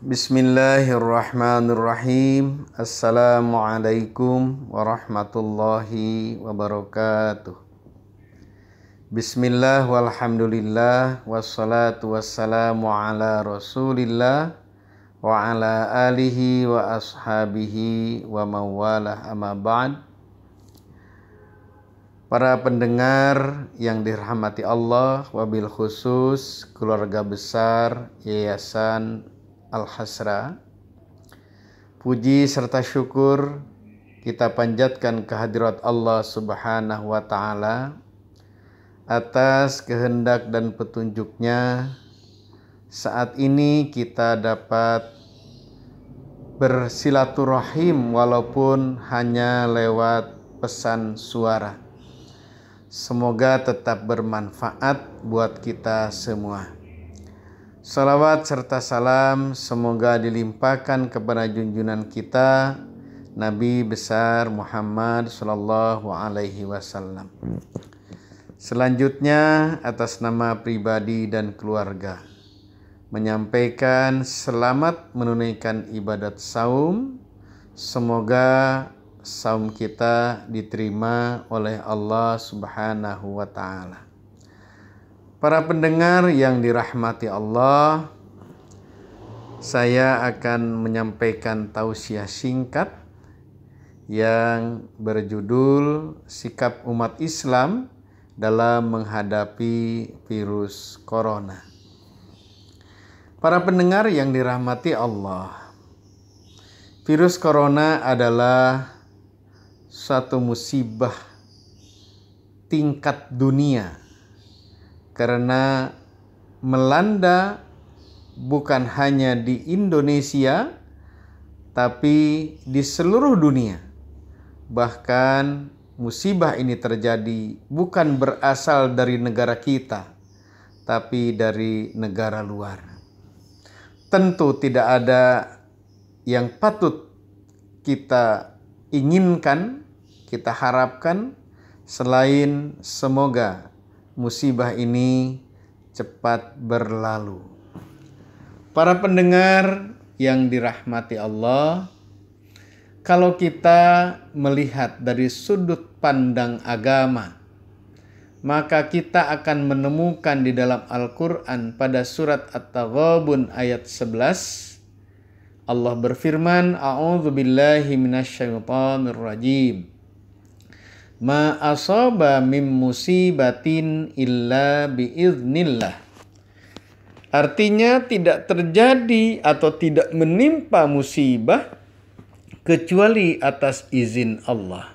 Bismillahirrahmanirrahim. Assalamualaikum warahmatullahi wabarakatuh. Bismillah walhamdulillah wassalatu wassalamu ala rasulillah wa ala alihi wa ashabihi wa mawalah amma ba'd. Para pendengar yang dirahmati Allah, wabil khusus keluarga besar Yayasan Al-Hasra, puji serta syukur kita panjatkan kehadirat Allah Subhanahu wa Ta'ala atas kehendak dan petunjuknya. Saat ini kita dapat bersilaturahim walaupun hanya lewat pesan suara. Semoga tetap bermanfaat buat kita semua. Salawat serta salam semoga dilimpahkan kepada junjungan kita Nabi besar Muhammad sallallahu alaihi wasallam. Selanjutnya atas nama pribadi dan keluarga menyampaikan selamat menunaikan ibadat saum. Semoga saum kita diterima oleh Allah Subhanahu wa Ta'ala. Para pendengar yang dirahmati Allah, saya akan menyampaikan tausiah singkat yang berjudul Sikap Umat Islam dalam Menghadapi Virus Corona. Para pendengar yang dirahmati Allah, virus corona adalah suatu musibah tingkat dunia karena melanda bukan hanya di Indonesia tapi di seluruh dunia. Bahkan musibah ini terjadi bukan berasal dari negara kita tapi dari negara luar. Tentu tidak ada yang patut kita inginkan, kita harapkan selain semoga musibah ini cepat berlalu. Para pendengar yang dirahmati Allah, kalau kita melihat dari sudut pandang agama, maka kita akan menemukan di dalam Al-Quran pada surat At-Taghabun ayat 11, Allah berfirman, A'udzu billahi minasyaitonir rajim. Ma asaba mim musibatin illa biiznillah. Artinya tidak terjadi atau tidak menimpa musibah kecuali atas izin Allah.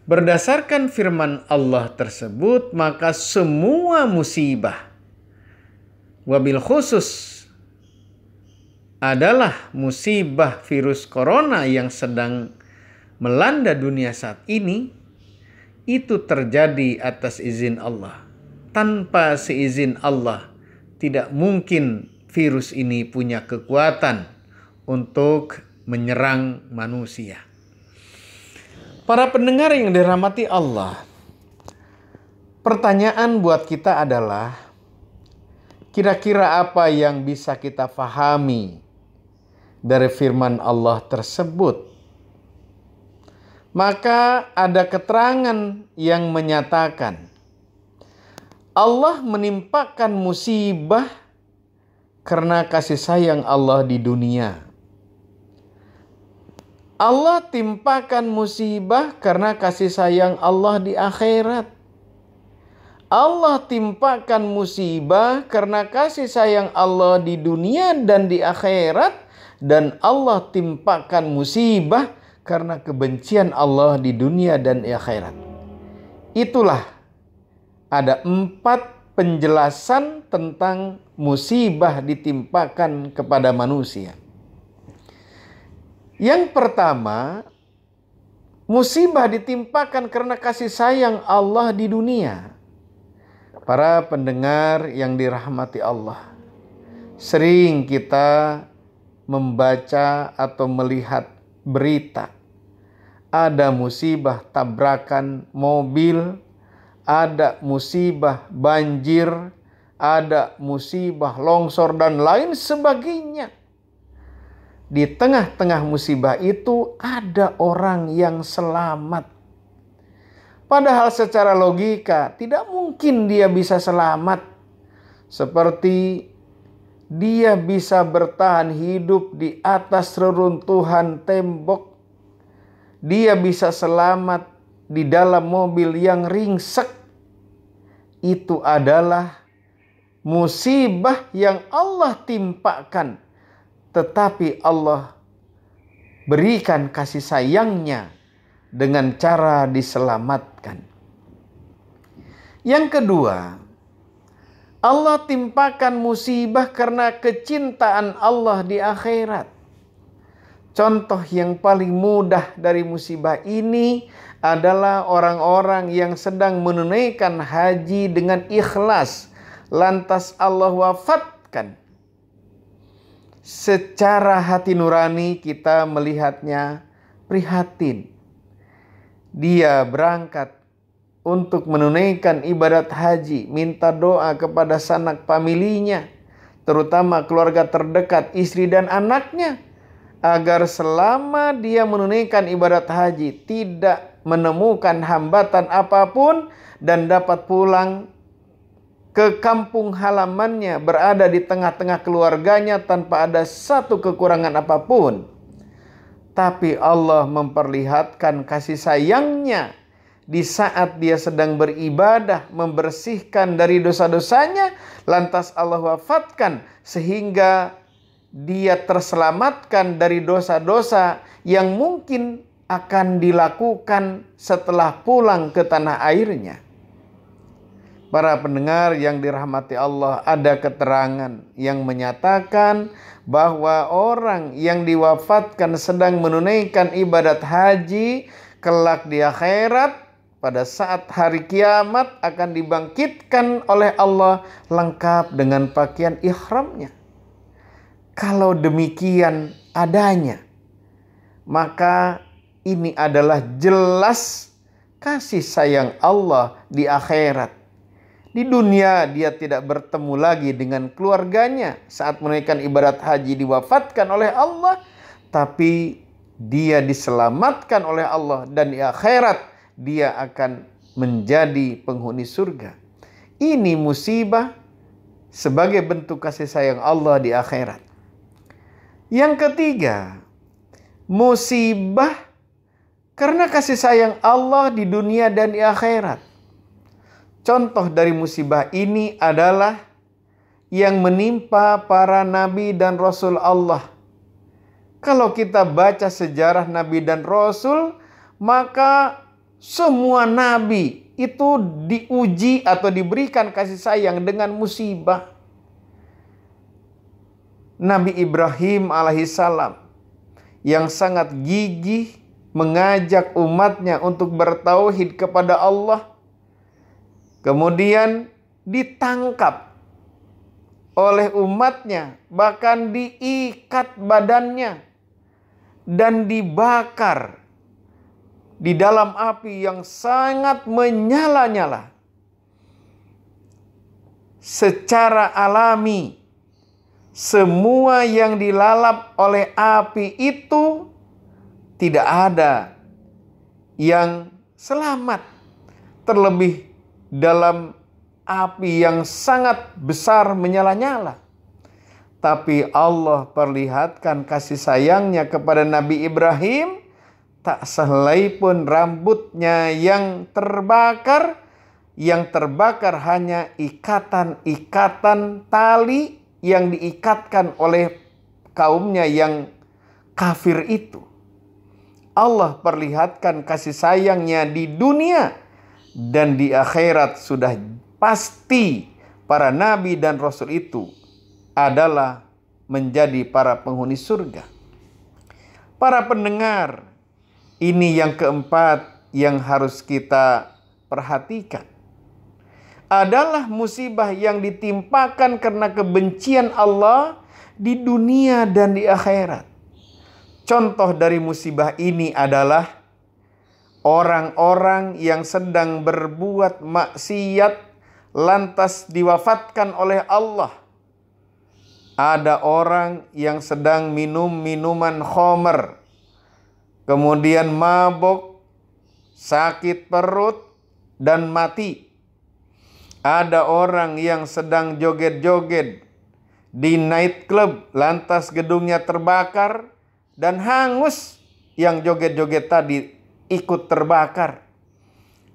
Berdasarkan firman Allah tersebut, maka semua musibah, wabil khusus adalah musibah virus corona yang sedang melanda dunia saat ini, itu terjadi atas izin Allah. Tanpa seizin Allah, tidak mungkin virus ini punya kekuatan untuk menyerang manusia. Para pendengar yang dirahmati Allah, pertanyaan buat kita adalah, kira-kira apa yang bisa kita fahami dari firman Allah tersebut? Maka ada keterangan yang menyatakan Allah menimpakan musibah karena kasih sayang Allah di dunia. Allah timpakan musibah karena kasih sayang Allah di akhirat. Allah timpakan musibah karena kasih sayang Allah di dunia dan di akhirat. Dan Allah timpakan musibah karena kebencian Allah di dunia dan di akhirat. Itulah ada 4 penjelasan tentang musibah ditimpakan kepada manusia. Yang pertama, musibah ditimpakan karena kasih sayang Allah di dunia. Para pendengar yang dirahmati Allah, sering kita membaca atau melihat berita ada musibah tabrakan mobil, ada musibah banjir, ada musibah longsor dan lain sebagainya. di tengah-tengah musibah itu ada orang yang selamat. Padahal secara logika tidak mungkin dia bisa selamat. Seperti dia bisa bertahan hidup di atas reruntuhan tembok. Dia bisa selamat di dalam mobil yang ringsek. Itu adalah musibah yang Allah timpakan. Tetapi Allah berikan kasih sayangnya dengan cara diselamatkan. Yang kedua, Allah timpakan musibah karena kecintaan Allah di akhirat. Contoh yang paling mudah dari musibah ini adalah orang-orang yang sedang menunaikan haji dengan ikhlas, lantas Allah wafatkan. Secara hati nurani kita melihatnya prihatin. Dia berangkat untuk menunaikan ibadat haji, minta doa kepada sanak familinya, terutama keluarga terdekat, istri dan anaknya, agar selama dia menunaikan ibadat haji tidak menemukan hambatan apapun dan dapat pulang ke kampung halamannya, berada di tengah-tengah keluarganya tanpa ada satu kekurangan apapun. Tapi Allah memperlihatkan kasih sayangnya di saat dia sedang beribadah, membersihkan dari dosa-dosanya, lantas Allah wafatkan sehingga dia terselamatkan dari dosa-dosa yang mungkin akan dilakukan setelah pulang ke tanah airnya. Para pendengar yang dirahmati Allah, ada keterangan yang menyatakan bahwa orang yang diwafatkan sedang menunaikan ibadat haji, kelak di akhirat pada saat hari kiamat akan dibangkitkan oleh Allah lengkap dengan pakaian ihramnya. Kalau demikian adanya, maka ini adalah jelas kasih sayang Allah di akhirat. Di dunia dia tidak bertemu lagi dengan keluarganya saat menunaikan ibadat haji, diwafatkan oleh Allah, tapi dia diselamatkan oleh Allah dan di akhirat dia akan menjadi penghuni surga. Ini musibah sebagai bentuk kasih sayang Allah di akhirat. Yang ketiga, musibah karena kasih sayang Allah di dunia dan di akhirat. Contoh dari musibah ini adalah yang menimpa para nabi dan rasul Allah. Kalau kita baca sejarah nabi dan rasul, maka semua nabi itu diuji atau diberikan kasih sayang dengan musibah. Nabi Ibrahim alaihissalam yang sangat gigih mengajak umatnya untuk bertauhid kepada Allah, kemudian ditangkap oleh umatnya, bahkan diikat badannya dan dibakar di dalam api yang sangat menyala-nyala. Secara alami, semua yang dilalap oleh api itu tidak ada yang selamat, terlebih dalam api yang sangat besar menyala-nyala. Tapi Allah perlihatkan kasih sayangnya kepada Nabi Ibrahim, tak sehelai pun rambutnya yang terbakar. Yang terbakar hanya ikatan-ikatan tali yang diikatkan oleh kaumnya yang kafir itu. Allah perlihatkan kasih sayangnya di dunia dan di akhirat. Sudah pasti para nabi dan rasul itu adalah menjadi para penghuni surga. Para pendengar, ini yang keempat yang harus kita perhatikan. Adalah musibah yang ditimpakan karena kebencian Allah di dunia dan di akhirat. Contoh dari musibah ini adalah orang-orang yang sedang berbuat maksiat lantas diwafatkan oleh Allah. ada orang yang sedang minum minuman khamr, kemudian mabuk, sakit perut, dan mati. Ada orang yang sedang joget-joget di night club, lantas gedungnya terbakar dan hangus, yang joget-joget tadi ikut terbakar.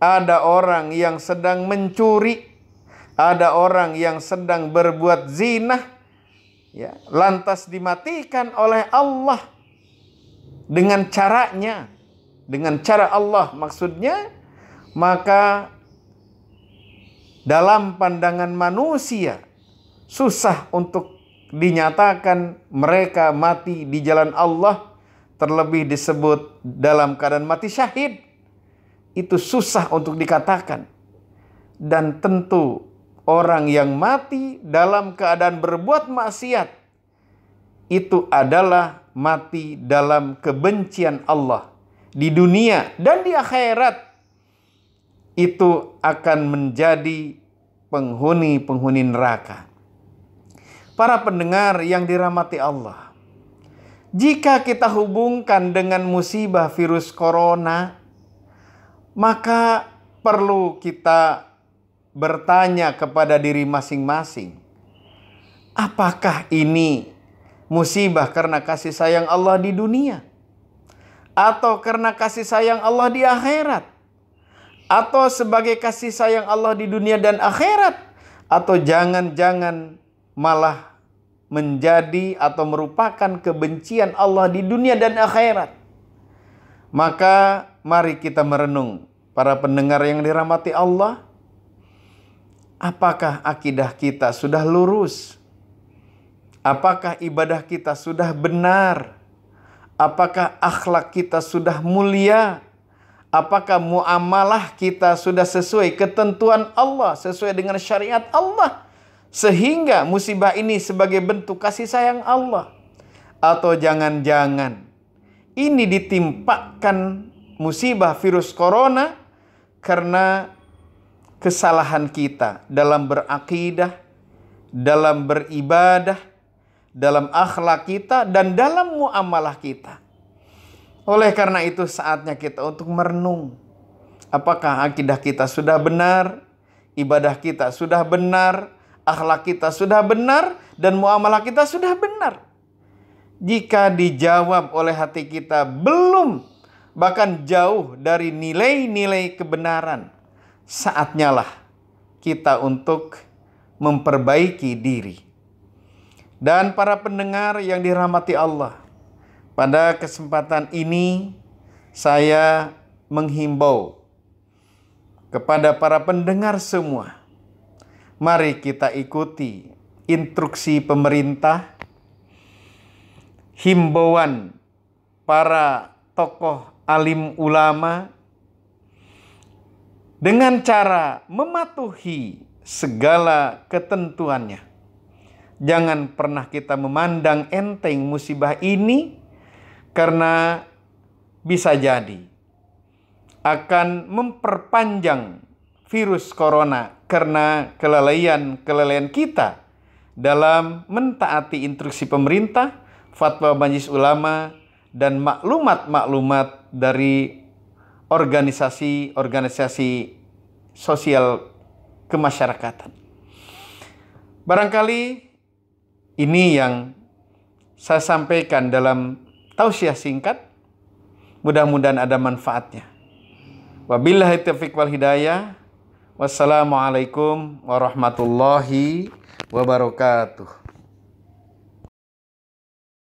Ada orang yang sedang mencuri, ada orang yang sedang berbuat zina, ya, lantas dimatikan oleh Allah dengan caranya, dengan cara Allah maksudnya. Maka dalam pandangan manusia susah untuk dinyatakan mereka mati di jalan Allah, terlebih disebut dalam keadaan mati syahid. Itu susah untuk dikatakan. Dan tentu orang yang mati dalam keadaan berbuat maksiat itu adalah mati dalam kebencian Allah di dunia dan di akhirat. Itu akan menjadi penghuni-penghuni neraka. Para pendengar yang dirahmati Allah, jika kita hubungkan dengan musibah virus corona, maka perlu kita bertanya kepada diri masing-masing, apakah ini musibah karena kasih sayang Allah di dunia? Atau karena kasih sayang Allah di akhirat? Atau sebagai kasih sayang Allah di dunia dan akhirat? Atau jangan-jangan malah menjadi atau merupakan kebencian Allah di dunia dan akhirat? Maka mari kita merenung, para pendengar yang dirahmati Allah. Apakah akidah kita sudah lurus? Apakah ibadah kita sudah benar? Apakah akhlak kita sudah mulia? Apakah muamalah kita sudah sesuai ketentuan Allah, sesuai dengan syariat Allah, sehingga musibah ini sebagai bentuk kasih sayang Allah? Atau jangan-jangan ini ditimpakan musibah virus corona karena kesalahan kita dalam berakidah, dalam beribadah, dalam akhlak kita, dan dalam muamalah kita. Oleh karena itu saatnya kita untuk merenung. Apakah akidah kita sudah benar, ibadah kita sudah benar, akhlak kita sudah benar, dan muamalah kita sudah benar? Jika dijawab oleh hati kita belum, bahkan jauh dari nilai-nilai kebenaran, saatnya lah kita untuk memperbaiki diri. Dan para pendengar yang dirahmati Allah, pada kesempatan ini saya menghimbau kepada para pendengar semua, mari kita ikuti instruksi pemerintah, himbauan para tokoh alim ulama, dengan cara mematuhi segala ketentuannya. Jangan pernah kita memandang enteng musibah ini, karena bisa jadi akan memperpanjang virus corona karena kelalaian kita dalam mentaati instruksi pemerintah, fatwa Majelis Ulama, dan maklumat-maklumat dari organisasi-organisasi sosial kemasyarakatan. Barangkali ini yang saya sampaikan dalam tausiah singkat. Mudah-mudahan ada manfaatnya. Wabillahi taufiq wal hidayah. Wassalamualaikum warahmatullahi wabarakatuh.